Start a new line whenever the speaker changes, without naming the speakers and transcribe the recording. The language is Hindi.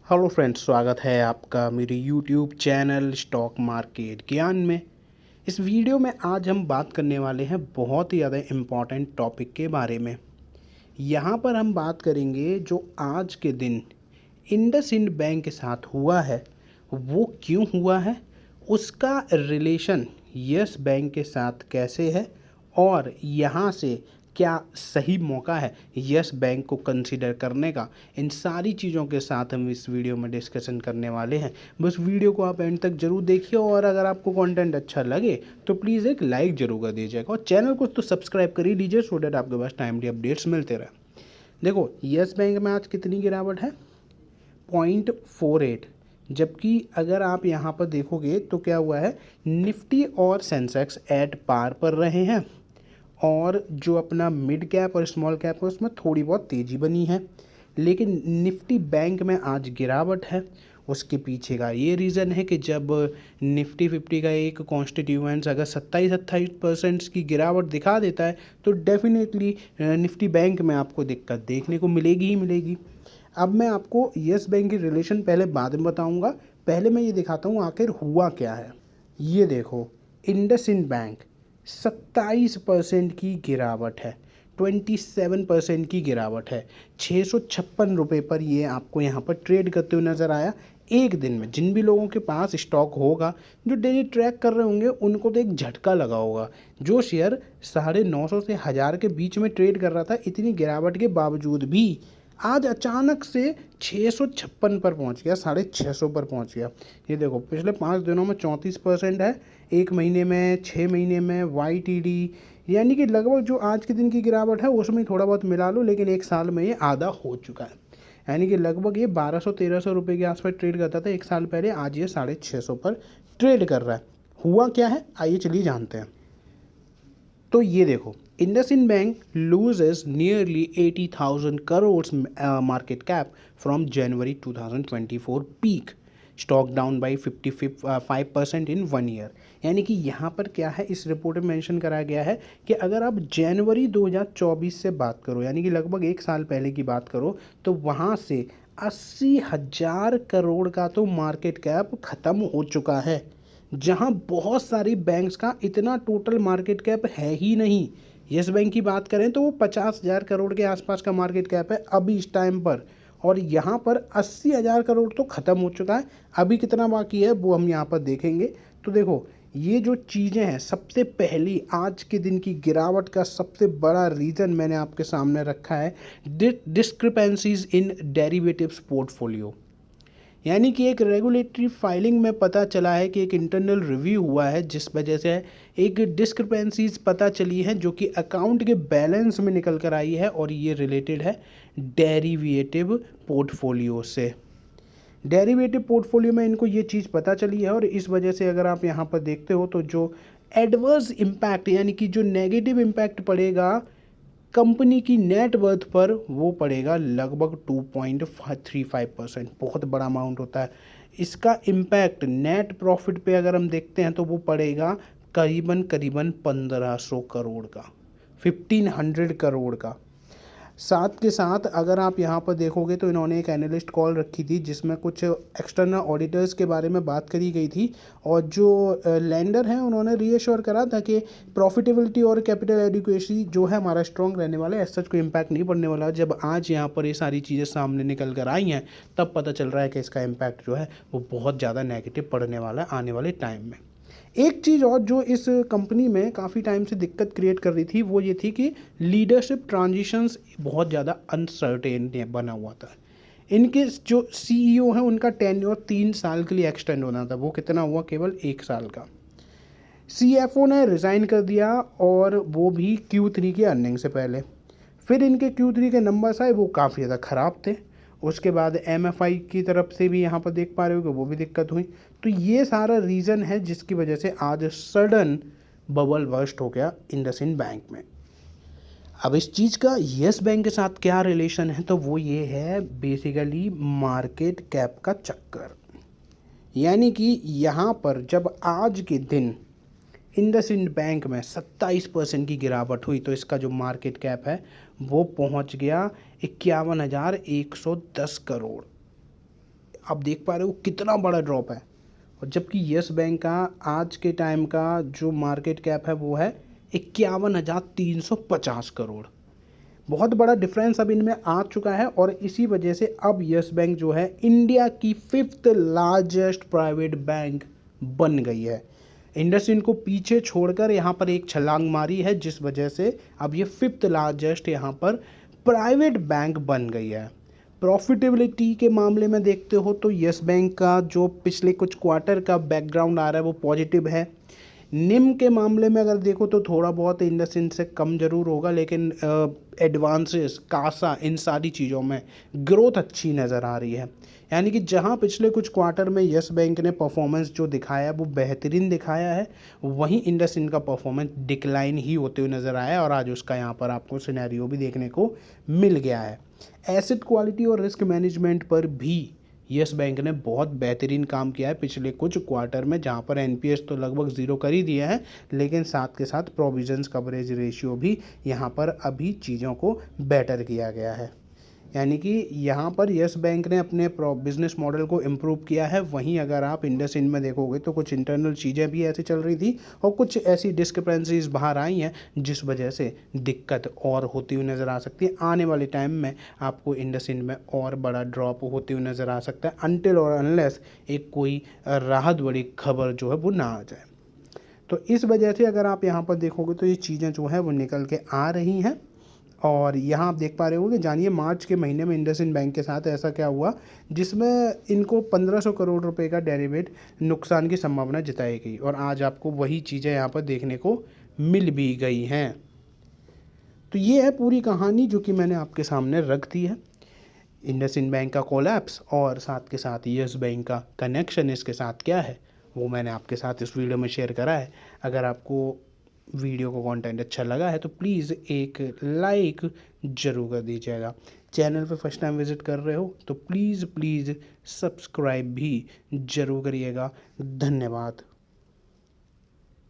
हेलो फ्रेंड्स, स्वागत है आपका मेरे यूट्यूब चैनल स्टॉक मार्केट ज्ञान में। इस वीडियो में आज हम बात करने वाले हैं बहुत ही ज़्यादा इम्पॉर्टेंट टॉपिक के बारे में। यहाँ पर हम बात करेंगे जो आज के दिन इंडसइंड बैंक के साथ हुआ है वो क्यों हुआ है, उसका रिलेशन यस बैंक के साथ कैसे है और यहाँ से क्या सही मौका है यस बैंक को कंसीडर करने का। इन सारी चीज़ों के साथ हम इस वीडियो में डिस्कशन करने वाले हैं। बस वीडियो को आप एंड तक जरूर देखिए और अगर आपको कंटेंट अच्छा लगे तो प्लीज़ एक लाइक जरूर कर दीजिएगा और चैनल को तो सब्सक्राइब कर ही दीजिए सो डैट आपके पास टाइमली अपडेट्स मिलते रहे। देखो, यस बैंक में आज कितनी गिरावट है? 0.48। जबकि अगर आप यहाँ पर देखोगे तो क्या हुआ है, निफ्टी और सेंसेक्स एट पार पर रहे हैं और जो अपना मिड कैप और स्मॉल कैप है उसमें थोड़ी बहुत तेज़ी बनी है, लेकिन निफ्टी बैंक में आज गिरावट है। उसके पीछे का ये रीज़न है कि जब निफ्टी 50 का एक कॉन्स्टिट्यूएंट्स अगर 27-28% की गिरावट दिखा देता है तो डेफिनेटली निफ्टी बैंक में आपको दिक्कत देखने को मिलेगी ही मिलेगी। अब मैं आपको यस बैंक की रिलेशन पहले बाद में बताऊंगा, पहले मैं ये दिखाता हूँ आखिर हुआ क्या है। ये देखो, इंडसइंड बैंक 27% की गिरावट है, 27% की गिरावट है। 656 रुपये पर ये आपको यहाँ पर ट्रेड करते हुए नज़र आया एक दिन में। जिन भी लोगों के पास स्टॉक होगा, जो डेली ट्रैक कर रहे होंगे, उनको तो एक झटका लगा होगा। जो शेयर 950 से 1000 के बीच में ट्रेड कर रहा था, इतनी गिरावट के बावजूद भी आज अचानक से 656 पर पहुंच गया, 650 पर पहुंच गया। ये देखो, पिछले 5 दिनों में 34% है, एक महीने में 6 महीने में YTD यानी कि लगभग जो आज के दिन की गिरावट है उसमें थोड़ा बहुत मिला लो, लेकिन एक साल में ये आधा हो चुका है। यानी कि लगभग ये 1200-1300 रुपये के आसपास ट्रेड करता था एक साल पहले, आज ये 650 पर ट्रेड कर रहा है। हुआ क्या है, आइए चलिए जानते हैं। तो ये देखो, IndusInd bank loses nearly 80,000 crores market cap from January 2024 peak, stock down by 55% in 1 year. यानी कि यहाँ पर क्या है, इस रिपोर्ट में मेंशन करा गया है कि अगर आप जनवरी 2024 से बात करो, यानी कि लगभग एक साल पहले की बात करो, तो वहाँ से 80,000 करोड़ का तो मार्केट कैप ख़त्म हो चुका है, जहां बहुत सारी बैंक्स का इतना टोटल मार्केट कैप है ही नहीं। यस बैंक की बात करें तो वो 50,000 करोड़ के आसपास का मार्केट कैप है अभी इस टाइम पर, और यहाँ पर 80,000 करोड़ तो ख़त्म हो चुका है। अभी कितना बाकी है वो हम यहाँ पर देखेंगे। तो देखो, ये जो चीज़ें हैं, सबसे पहली आज के दिन की गिरावट का सबसे बड़ा रीज़न मैंने आपके सामने रखा है, डिस्क्रिपेंसीज इन डेरिवेटिव्स पोर्टफोलियो। यानी कि एक रेगुलेटरी फाइलिंग में पता चला है कि एक इंटरनल रिव्यू हुआ है जिस वजह से एक डिस्क्रिपेंसीज पता चली है जो कि अकाउंट के बैलेंस में निकल कर आई है, और ये रिलेटेड है डेरिवेटिव पोर्टफोलियो से। डेरिवेटिव पोर्टफोलियो में इनको ये चीज़ पता चली है, और इस वजह से अगर आप यहाँ पर देखते हो तो जो एडवर्स इम्पैक्ट यानी कि जो नेगेटिव इम्पैक्ट पड़ेगा कंपनी की नेट वर्थ पर, वो पड़ेगा लगभग 2.35%। बहुत बड़ा अमाउंट होता है। इसका इम्पैक्ट नेट प्रॉफिट पे अगर हम देखते हैं तो वो पड़ेगा करीबन 1500 करोड़ का, 1500 करोड़ का। साथ के साथ अगर आप यहाँ पर देखोगे तो इन्होंने एक एनालिस्ट कॉल रखी थी जिसमें कुछ एक्सटर्नल ऑडिटर्स के बारे में बात करी गई थी, और जो लैंडर हैं उन्होंने रीअश्योर करा था कि प्रॉफिटेबिलिटी और कैपिटल एडिक्वेसी जो है हमारा स्ट्रॉन्ग रहने वाला है, ऐसा कोई इम्पैक्ट नहीं पड़ने वाला। जब आज यहाँ पर ये सारी चीज़ें सामने निकल कर आई हैं तब पता चल रहा है कि इसका इम्पैक्ट जो है वो बहुत ज़्यादा नेगेटिव पड़ने वाला है आने वाले टाइम में। एक चीज़ और जो इस कंपनी में काफ़ी टाइम से दिक्कत क्रिएट कर रही थी वो ये थी कि लीडरशिप ट्रांजिशंस बहुत ज़्यादा अनसर्टेन बना हुआ था। इनके जो CEO हैं उनका टेन्योर 3 साल के लिए एक्सटेंड होना था, वो कितना हुआ, केवल 1 साल का। CFO ने रिज़ाइन कर दिया, और वो भी Q3 के अर्निंग से पहले। फिर इनके Q3 के नंबर्स आए, वो काफ़ी ज़्यादा ख़राब थे। उसके बाद MFI की तरफ से भी यहाँ पर देख पा रहे हो कि वो भी दिक्कत हुई। तो ये सारा रीज़न है जिसकी वजह से आज सडन बबल बर्स्ट हो गया इंडसइंड बैंक में। अब इस चीज़ का यस बैंक के साथ क्या रिलेशन है, तो वो ये है बेसिकली मार्केट कैप का चक्कर। यानी कि यहाँ पर जब आज के दिन इंडसइंड बैंक में 27% की गिरावट हुई तो इसका जो मार्केट कैप है वो पहुंच गया 51,110 करोड़। आप देख पा रहे हो कितना बड़ा ड्रॉप है। और जबकि यस बैंक का आज के टाइम का जो मार्केट कैप है वो है 51,350 करोड़। बहुत बड़ा डिफरेंस अब इनमें आ चुका है और इसी वजह से अब यस बैंक जो है इंडिया की 5th लार्जेस्ट प्राइवेट बैंक बन गई है। इंडसइंड को पीछे छोड़कर यहाँ पर एक छलांग मारी है, जिस वजह से अब ये 5th लार्जेस्ट यहाँ पर प्राइवेट बैंक बन गई है। प्रॉफिटेबिलिटी के मामले में देखते हो तो यस बैंक का जो पिछले कुछ क्वार्टर का बैकग्राउंड आ रहा है वो पॉजिटिव है। निम के मामले में अगर देखो तो थोड़ा बहुत इंडसइंड से कम ज़रूर होगा, लेकिन एडवांसेस कासा इन सारी चीज़ों में ग्रोथ अच्छी नज़र आ रही है। यानी कि जहां पिछले कुछ क्वार्टर में यस बैंक ने परफॉर्मेंस जो दिखाया है वो बेहतरीन दिखाया है, वहीं इंडसइंड का परफॉर्मेंस डिक्लाइन ही होते हुए नज़र आया है और आज उसका यहाँ पर आपको सिनेरियो भी देखने को मिल गया है। एसेट क्वालिटी और रिस्क मैनेजमेंट पर भी यस बैंक ने बहुत बेहतरीन काम किया है पिछले कुछ क्वार्टर में, जहां पर एनपीएस तो लगभग ज़ीरो कर ही दिया है, लेकिन साथ के साथ प्रोविजंस कवरेज रेशियो भी यहां पर अभी चीज़ों को बेटर किया गया है। यानी कि यहाँ पर यस बैंक ने अपने बिजनेस मॉडल को इम्प्रूव किया है। वहीं अगर आप इंडसइंड में देखोगे तो कुछ इंटरनल चीज़ें भी ऐसी चल रही थी और कुछ ऐसी डिस्क्रिपेंसीज बाहर आई हैं, जिस वजह से दिक्कत और होती हुई नज़र आ सकती है। आने वाले टाइम में आपको इंडसइंड में और बड़ा ड्रॉप होते हुए नज़र आ सकता है, अनटिल और अनलेस एक कोई राहत बड़ी खबर जो है वो ना आ जाए। तो इस वजह से अगर आप यहाँ पर देखोगे तो ये चीज़ें जो है वो निकल के आ रही हैं। और यहाँ आप देख पा रहे होंगे, जानिए मार्च के महीने में इंडसइंड बैंक के साथ ऐसा क्या हुआ जिसमें इनको 1500 करोड़ रुपए का डेरिवेट नुकसान की संभावना जताई गई, और आज आपको वही चीज़ें यहाँ पर देखने को मिल भी गई हैं। तो ये है पूरी कहानी जो कि मैंने आपके सामने रख दी है। इंडसइंड बैंक का कोलैप्स और साथ के साथ यस बैंक का कनेक्शन इसके साथ क्या है वो मैंने आपके साथ इस वीडियो में शेयर करा है। अगर आपको वीडियो का कंटेंट अच्छा लगा है तो प्लीज़ एक लाइक ज़रूर कर दीजिएगा। चैनल पे फर्स्ट टाइम विज़िट कर रहे हो तो प्लीज़ सब्सक्राइब भी ज़रूर करिएगा। धन्यवाद।